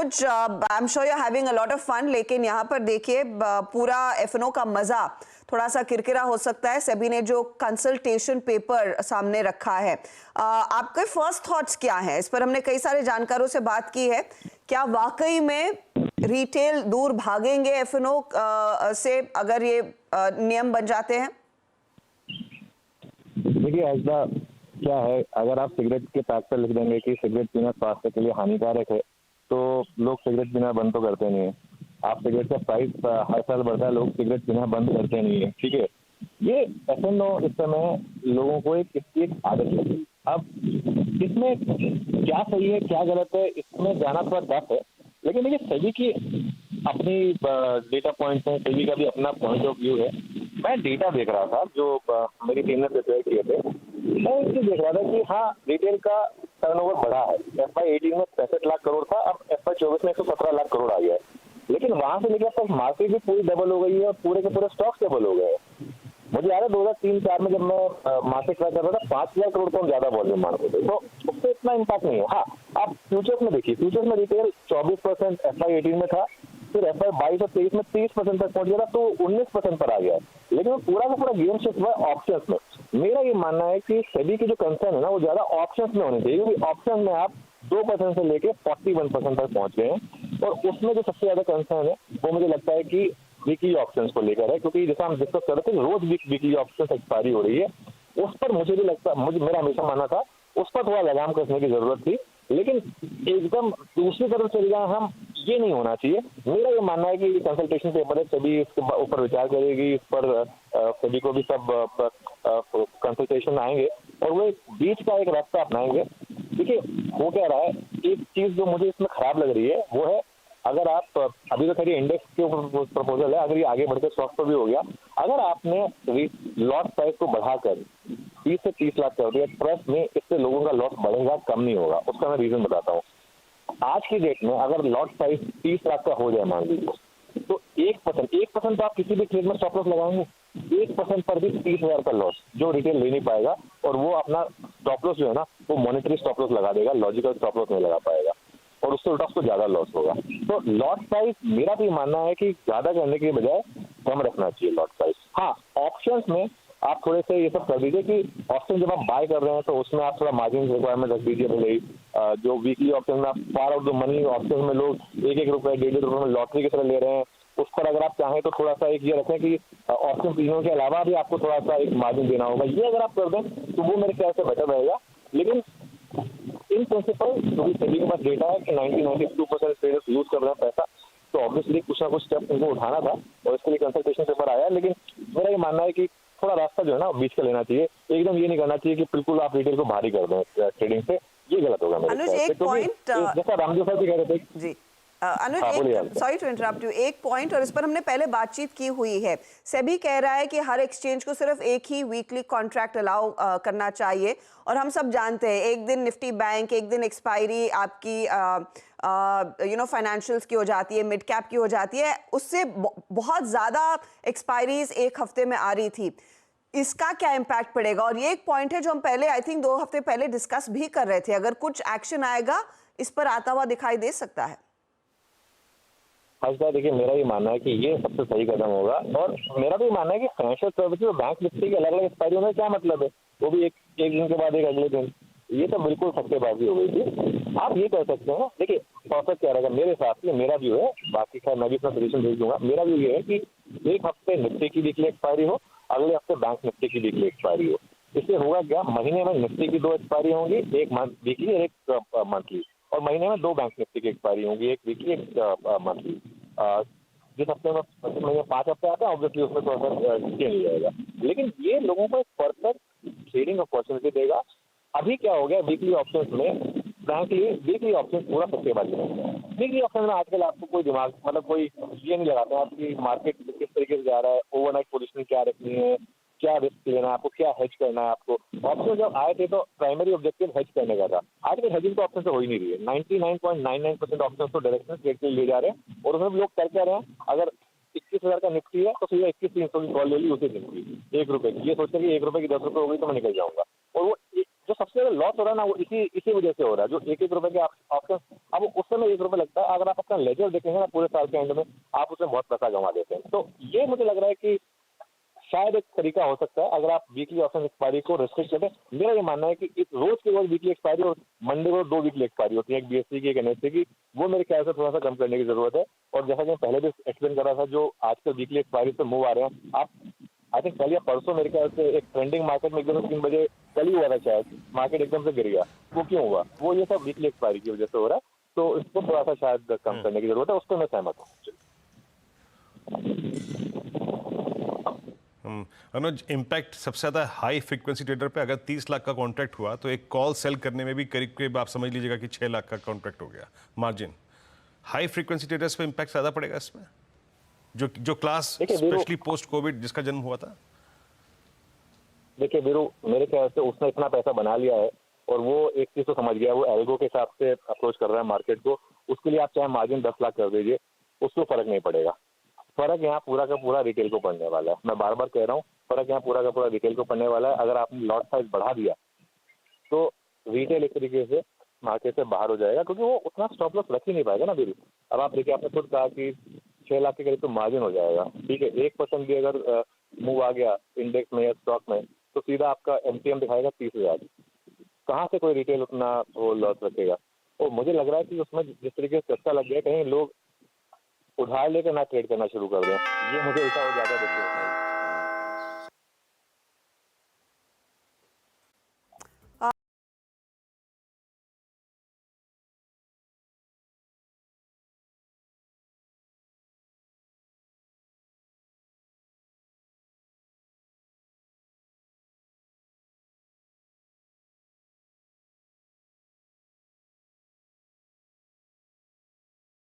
Anuj, I am sure you are having a lot of fun, लेकिन यहाँ पर देखिए पूरा एफएनओ का मजा थोड़ा सा किरकिरा हो सकता है। सेबी ने जो कंसल्टेशन पेपर सामने रखा है, आपके फर्स्ट थॉट्स क्या हैं इस पर? हमने कई सारे जानकारों से बात की है, क्या वाकई में रिटेल दूर भागेंगे एफएनओ से अगर ये नियम बन जाते हैं? देखिए ऐसा क्या है, अगर आप सिगरेट के पैक पर लिख देंगे कि सिगरेट पीना स्वास्थ्य के लिए हानिकारक है, तो लोग सिगरेट पीना बंद तो करते नहीं है। आप सिगरेट का प्राइस हर साल बढ़ता है, लोग सिगरेट पीना बंद करते नहीं है। ठीक है, ये एफएनओ इस समय लोगों को इसकी एक आदत है। अब इसमें क्या सही है क्या गलत है, इसमें जाना थोड़ा टफ है, लेकिन देखिए सेबी की अपनी डेटा पॉइंट्स हैं, सेबी का भी अपना पॉइंट ऑफ व्यू है। मैं डेटा देख रहा था जो मेरी टीम ने प्रिपेयर किए थे। मैं इसलिए देख रहा था कि हाँ, रिटेल का टर्नओवर बढ़ा है। FY18 में 65 लाख करोड़ था, अब FY24 में 117 लाख करोड़ आ गया है। लेकिन वहां से लेकर अब तक मार्केट भी पूरी डबल हो गई है और पूरे के पूरे स्टॉक्स डबल हो गए हैं। मुझे याद है 2003-4 में जब मैं मार्केट ट्रैक कर रहा था, 5,000 करोड़ तो हम ज्यादा वॉल्यूम मानते थे, तो उससे इतना इम्पैक्ट नहीं है। हाँ, आप फ्यूचर्स में देखिए, फ्यूचर्स में रिटेल 24% FY18 में था, फिर FY22 और 23 में 30% तक पहुंच गया था, तो 19% पर आ गया। लेकिन वो पूरा का पूरा गेम शिफ्ट हुआ ऑप्शंस में। मेरा ये मानना है कि सेबी की जो कंसर्न है ना, वो ज्यादा ऑप्शंस में होनी चाहिए, क्योंकि ऑप्शन में आप 2% से लेके 41% तक पहुंच गए हैं। और उसमें जो सबसे ज्यादा कंसर्न है वो मुझे लगता है कि वीकली ऑप्शंस को लेकर है, क्योंकि जैसा हम डिस्कस कर रहे थे, रोज वीकली ऑप्शंस एक्सपायरी हो रही है। उस पर मुझे भी लगता, मेरा हमेशा मानना था उस पर थोड़ा लगाम कसने की जरूरत थी। लेकिन एकदम दूसरी तरफ चले जाए हम, ये नहीं होना चाहिए। मेरा ये मानना है कि कंसल्टेशन पेपर है, सभी इसके ऊपर विचार करेगी, इस पर सभी को भी सब कंसल्टेशन आएंगे और वो एक बीच का एक रास्ता अपनाएंगे। देखिए हो क्या रहा है, एक चीज जो मुझे इसमें खराब लग रही है वो है, अगर आप अभी तो खैर इंडेक्स के ऊपर प्रपोजल है, अगर ये आगे बढ़कर स्टॉक पर भी हो गया, अगर आपने लॉट प्राइस को बढ़ाकर 20 से 30 लाख कर दिया, ट्रस्ट में इससे लोगों का लॉस बढ़ेगा, कम नहीं होगा। उसका मैं रीजन बताता हूँ। आज की डेट में अगर लॉट प्राइस 30 लाख का हो जाए मान लीजिए, तो 1% तो आप किसी भी ट्रेड में स्टॉप लॉस लगाएंगे, 1% पर भी 30,000 का लॉस जो रिटेल ले नहीं पाएगा, और वो अपना स्टॉप लॉस जो है ना, वो मॉनेटरी स्टॉप लॉस लगा देगा, लॉजिकल स्टॉप लॉस नहीं लगा पाएगा, और उससे उल्टा उसको ज्यादा लॉस होगा। तो लॉट प्राइस मेरा भी मानना है कि ज्यादा करने के बजाय कम रखना चाहिए लॉट प्राइस। हाँ, ऑप्शंस में आप थोड़े से ये सब कर दीजिए कि ऑप्शन जब आप बाय कर रहे हैं तो उसमें आप थोड़ा मार्जिन रिक्वायरमेंट रख दीजिए। भले जो वीकली ऑप्शन में आप far out the money option में लोग 1-1 रुपए 1.5 रुपए में लॉटरी की तरह ले रहे हैं, उस पर अगर आप चाहें तो थोड़ा सा एक ये रखें कि ऑप्शन प्रीमियम के अलावा भी आपको थोड़ा सा एक मार्जिन देना होगा। ये अगर आप कर दें तो वो मेरे ख्याल से बेटर रहेगा। लेकिन इन प्रिंसिपल क्योंकि सभी के पास डेटा है कि 92% ट्रेडर्स यूज कर रहे हैं पैसा, तो ऑब्वियसली कुछ ना कुछ स्टेप उनको उठाना था और इसके लिए कंसल्टेशन पेपर आया। लेकिन मेरा ये मानना है कि थोड़ा रास्ता जो है ना बीच का लेना चाहिए। एकदम ये नहीं करना चाहिए कि बिल्कुल आप रिटेल को बाहर ही कर दें ट्रेडिंग से, ये गलत होगा मेरे ख्याल से। जैसा रामदेव साहब जी कह रहे थे जी अनुज, सॉरी टू इंटरप्ट यू, एक पॉइंट और इस पर हमने पहले बातचीत की हुई है। सेबी कह रहा है कि हर एक्सचेंज को सिर्फ एक ही वीकली कॉन्ट्रैक्ट अलाउ करना चाहिए, और हम सब जानते हैं एक दिन निफ्टी बैंक, एक दिन एक्सपायरी आपकी फाइनेंशियल्स की हो जाती है, मिड कैप की हो जाती है, उससे बहुत ज़्यादा एक्सपायरीज एक हफ्ते में आ रही थी। इसका क्या इम्पैक्ट पड़ेगा? और ये एक पॉइंट है जो हम पहले आई थिंक 2 हफ्ते पहले डिस्कस भी कर रहे थे, अगर कुछ एक्शन आएगा इस पर आता हुआ दिखाई दे सकता है। देखिए मेरा ये मानना है कि ये सबसे सही कदम होगा, और मेरा भी मानना है कि फाइनेंशियल सर्विसेज और बैंक निफ्टी के अलग अलग एक्सपायरी होने का क्या मतलब है, वो भी एक दिन के बाद एक अगले दिन, ये तो बिल्कुल सट्टेबाजी हो गई थी। आप ये कर सकते हैं, देखिए परफेक्ट क्या रहेगा मेरे हिसाब से, मेरा व्यू है, बाकी खैर मैं भी अपना सजेशन भेज दूंगा। मेरा व्यू ये है कि एक हफ्ते निफ्टी की वीकली एक्सपायरी हो, अगले हफ्ते बैंक निफ्टी की वीकली एक्सपायरी हो। इससे होगा क्या, महीने में निफ्टी की 2 एक्सपायरी होंगी, एक वीकली और एक मंथली, और महीने में 2 बैंक निफ्टी की एक्सपायरी होंगी, एक वीकली एक मंथली। जिस हफ्ते में 5 हफ्ते आते हैं ऑब्वियसली उसमें थोड़ा सा चेंज हो जाएगा, लेकिन ये लोगों को एक परफेक्ट ट्रेडिंग अपॉर्चुनिटी देगा। अभी क्या हो गया, वीकली ऑप्शंस में फ्रैंकली वीकली ऑप्शंस पूरा सट्टेबाजी है। वीकली ऑप्शन में आजकल आपको कोई दिमाग मतलब कोई ये नहीं लगाते हैं आपकी मार्केट किस तरीके से जा रहा है, ओवरनाइट पोजीशनिंग क्या रखनी है, क्या रिस्क लेना है आपको, क्या हेज करना है आपको। ऑप्शन जब आए थे तो प्राइमरी ऑब्जेक्टिव हेज करने का था, आजकल हेजिंग तो ऑप्शन से हो ही नहीं रही है। 99.99% ऑप्शन तो डायरेक्शन ट्रेड के लिए ले जा रहे हैं, और उसमें लोग कर क्या रहे हैं, अगर 21,000 का निफ्टी है तो सीधा 21,300 की कॉल ले ली उसी दिन की 1 रुपए की, ये सोचते हैं कि 1 रुपए की 10 रुपए हो गई तो मैं निकल जाऊंगा, और वो जो सबसे ज्यादा लॉस हो रहा है ना वो इसी वजह से हो रहा है। जो एक रुपए के ऑप्शन, अब उस समय 1 रुपए लगता है, अगर आप अपना लेजर देखेंगे ना पूरे साल के एंड में, आप उसमें बहुत पैसा गंवा देते हैं। तो ये मुझे लग रहा है कि शायद एक तरीका हो सकता है अगर आप वीकली ऑप्शन एक्सपायरी को रिस्ट्रिक्ट करें। मेरा ये मानना है कि रोज के रोज वीकली एक्सपायरी और मंडे को 2 वीकली एक्सपायरी होती है, एक बीएससी की एक एनएससी की, वो मेरे ख्याल से थोड़ा सा कम करने की जरूरत है। और जैसा कि मैं पहले भी एक्सप्लेन कर रहा था, जो आजकल वीकली एक्सपायरी से मूव आ रहे हैं, आप आई थिंक कल या परसों मेरे ख्याल से एक ट्रेंडिंग मार्केट में एकदम 3 बजे कल ही हुआ था शायद, मार्केट एकदम से गिर गया। वो क्यों हुआ? वो ये सब वीकली एक्सपायरी की वजह से हो रहा है। तो इसको थोड़ा सा शायद कम करने की जरूरत है, उस पर मैं सहमत हूँ। अनुज, इम्पैक्ट सबसे ज़्यादा हाई फ्रीक्वेंसी ट्रेडर पे अगर 30 लाख का कॉन्ट्रैक्ट हुआ तो एक कॉल सेल करने में भी करीब करीब आप समझ लीजिएगा कि 6 लाख का कॉन्ट्रैक्ट हो गया मार्जिन। हाई फ्रीक्वेंसी ट्रेडर्स पे इम्पैक्ट ज़्यादा पड़ेगा इसमें, जो क्लास स्पेशली पोस्ट कोविड जिसका जन्म हुआ था। देखिए वीरू, मेरे ख्याल से उसने इतना पैसा बना लिया है और वो एक चीज तो समझ गया, वो एल्गो के हिसाब से अप्रोच कर रहा है मार्केट को। उसके लिए आप चाहे मार्जिन 10 लाख कर दीजिए, उसको फर्क नहीं पड़ेगा। फर्क यहाँ पूरा का पूरा रिटेल को पड़ने वाला है। मैं बार बार कह रहा हूँ, फर्क यहाँ पूरा का पूरा रिटेल को पड़ने वाला है। अगर आपने लॉट साइज बढ़ा दिया तो रिटेल एक तरीके से मार्केट से बाहर हो जाएगा, क्योंकि वो उतना स्टॉप लॉस रख ही नहीं पाएगा ना वीरू। अब आप देखिए, आपने खुद कहा कि 6 लाख के करीब तो मार्जिन हो जाएगा, ठीक है। 1% भी अगर मूव आ गया इंडेक्स में या स्टॉक में, तो सीधा आपका एमटीएम दिखाएगा 30,000। कहाँ से कोई रिटेल उतना वो लॉस रखेगा? और मुझे लग रहा है कि उसमें जिस तरीके से चस्का लग गया, कहीं लोग उधार लेकर ना ट्रेड करना शुरू कर दें। ये मुझे ऐसा और ज्यादा देखते हैं।